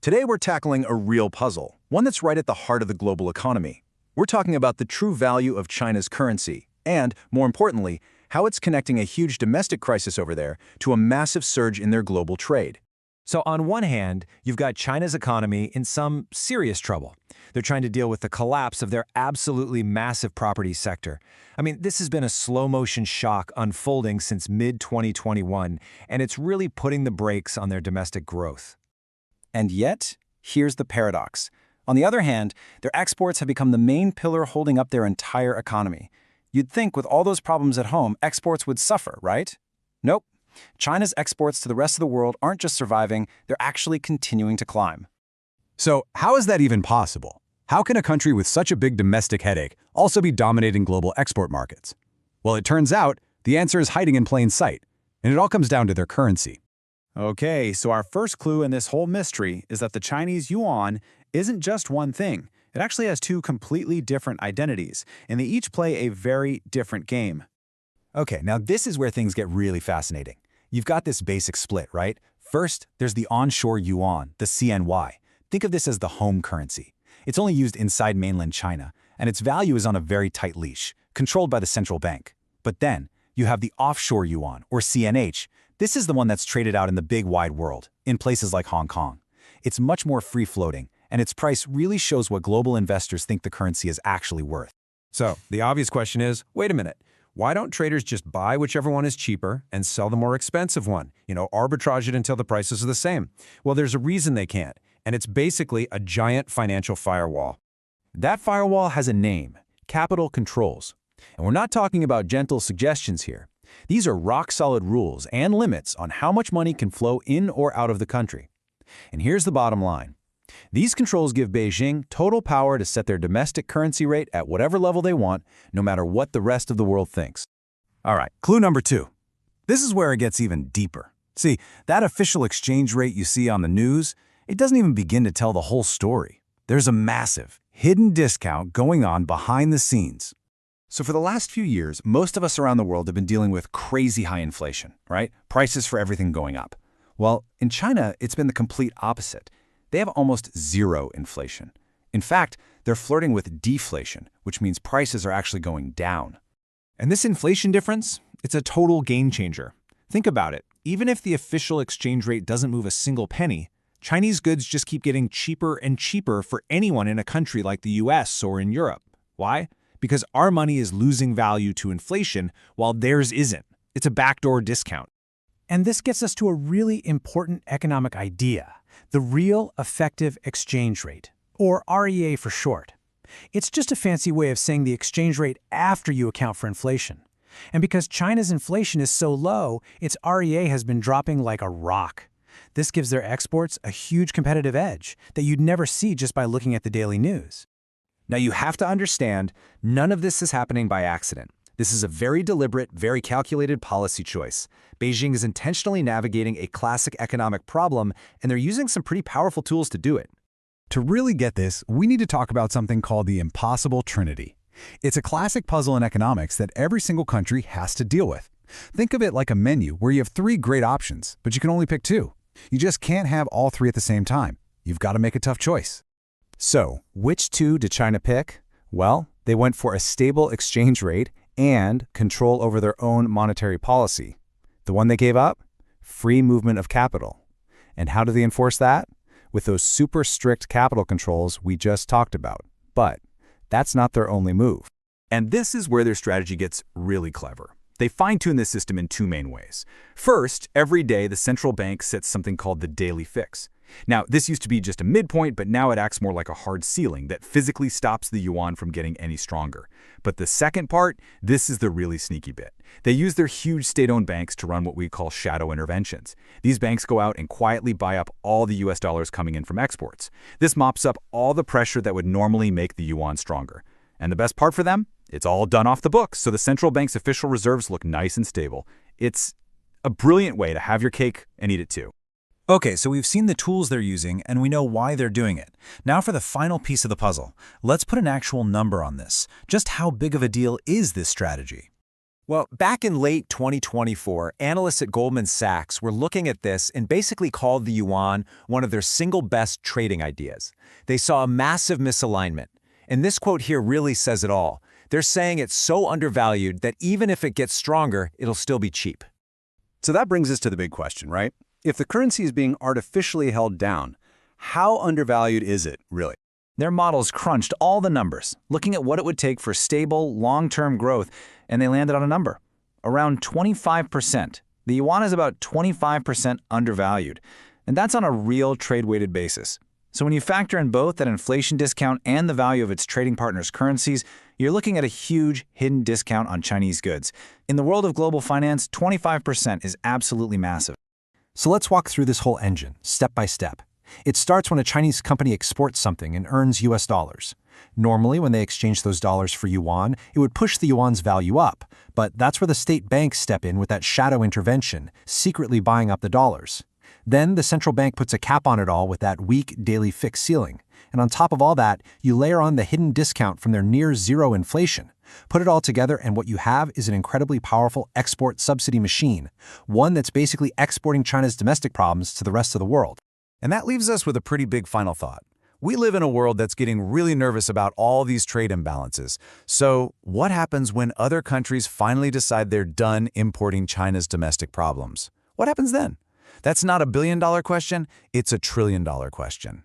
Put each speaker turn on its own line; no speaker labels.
Today we're tackling a real puzzle, one that's right at the heart of the global economy. We're talking about the true value of China's currency and, more importantly, how it's connecting a huge domestic crisis over there to a massive surge in their global trade.
So on one hand, you've got China's economy in some serious trouble. They're trying to deal with the collapse of their absolutely massive property sector. I mean, this has been a slow-motion shock unfolding since mid-2021, and it's really putting the brakes on their domestic growth.
And yet, here's the paradox. On the other hand, their exports have become the main pillar holding up their entire economy. You'd think with all those problems at home, exports would suffer, right? Nope. China's exports to the rest of the world aren't just surviving, they're actually continuing to climb.
So how is that even possible? How can a country with such a big domestic headache also be dominating global export markets? Well, it turns out the answer is hiding in plain sight, and it all comes down to their currency.
Okay, so our first clue in this whole mystery is that the Chinese yuan isn't just one thing. It actually has two completely different identities, and they each play a very different game.
Okay, now this is where things get really fascinating. You've got this basic split, right? First, there's the onshore yuan, the CNY. Think of this as the home currency. It's only used inside mainland China, and its value is on a very tight leash, controlled by the central bank. But then, you have the offshore yuan, or CNH. This is the one that's traded out in the big wide world, in places like Hong Kong. It's much more free-floating, and its price really shows what global investors think the currency is actually worth.
So, the obvious question is, wait a minute. Why don't traders just buy whichever one is cheaper and sell the more expensive one? Arbitrage it until the prices are the same. Well, there's a reason they can't, and it's basically a giant financial firewall.
That firewall has a name: capital controls. And we're not talking about gentle suggestions here. These are rock-solid rules and limits on how much money can flow in or out of the country. And here's the bottom line. These controls give Beijing total power to set their domestic currency rate at whatever level they want, no matter what the rest of the world thinks.
All right, clue number 2. This is where it gets even deeper. See, that official exchange rate you see on the news, it doesn't even begin to tell the whole story. There's a massive, hidden discount going on behind the scenes.
So for the last few years, most of us around the world have been dealing with crazy high inflation, right? Prices for everything going up. Well, in China, it's been the complete opposite. They have almost zero inflation. In fact, they're flirting with deflation, which means prices are actually going down.
And this inflation difference, it's a total game changer. Think about it. Even if the official exchange rate doesn't move a single penny, Chinese goods just keep getting cheaper and cheaper for anyone in a country like the US or in Europe. Why? Because our money is losing value to inflation while theirs isn't. It's a backdoor discount.
And this gets us to a really important economic idea: the real effective exchange rate, or REA for short. It's just a fancy way of saying the exchange rate after you account for inflation. And because China's inflation is so low, its REA has been dropping like a rock. This gives their exports a huge competitive edge that you'd never see just by looking at the daily news.
Now you have to understand, none of this is happening by accident. This is a very deliberate, very calculated policy choice. Beijing is intentionally navigating a classic economic problem, and they're using some pretty powerful tools to do it.
To really get this, we need to talk about something called the impossible trinity. It's a classic puzzle in economics that every single country has to deal with. Think of it like a menu where you have 3 great options, but you can only pick 2. You just can't have all 3 at the same time. You've got to make a tough choice.
So, which 2 did China pick? Well, they went for a stable exchange rate and control over their own monetary policy. The one they gave up? Free movement of capital. And how do they enforce that? With those super strict capital controls we just talked about. But that's not their only move.
And this is where their strategy gets really clever. They fine-tune this system in 2 main ways. First, every day the central bank sets something called the daily fix. Now, this used to be just a midpoint, but now it acts more like a hard ceiling that physically stops the yuan from getting any stronger. But the second part, this is the really sneaky bit. They use their huge state-owned banks to run what we call shadow interventions. These banks go out and quietly buy up all the US dollars coming in from exports. This mops up all the pressure that would normally make the yuan stronger. And the best part for them? It's all done off the books, so the central bank's official reserves look nice and stable. It's a brilliant way to have your cake and eat it too.
Okay, so we've seen the tools they're using, and we know why they're doing it. Now for the final piece of the puzzle. Let's put an actual number on this. Just how big of a deal is this strategy?
Well, back in late 2024, analysts at Goldman Sachs were looking at this and basically called the yuan one of their single best trading ideas. They saw a massive misalignment. And this quote here really says it all. They're saying it's so undervalued that even if it gets stronger, it'll still be cheap.
So that brings us to the big question, right? If the currency is being artificially held down, how undervalued is it, really?
Their models crunched all the numbers, looking at what it would take for stable, long-term growth, and they landed on a number. Around 25%. The yuan is about 25% undervalued, and that's on a real trade-weighted basis. So when you factor in both that inflation discount and the value of its trading partners' currencies, you're looking at a huge hidden discount on Chinese goods. In the world of global finance, 25% is absolutely massive.
So let's walk through this whole engine, step by step. It starts when a Chinese company exports something and earns US dollars. Normally, when they exchange those dollars for yuan, it would push the yuan's value up, but that's where the state banks step in with that shadow intervention, secretly buying up the dollars. Then the central bank puts a cap on it all with that weak daily fixed ceiling. And on top of all that, you layer on the hidden discount from their near-zero inflation. Put it all together and what you have is an incredibly powerful export subsidy machine, one that's basically exporting China's domestic problems to the rest of the world.
And that leaves us with a pretty big final thought. We live in a world that's getting really nervous about all these trade imbalances. So what happens when other countries finally decide they're done importing China's domestic problems? What happens then? That's not a billion-dollar question, it's a trillion-dollar question.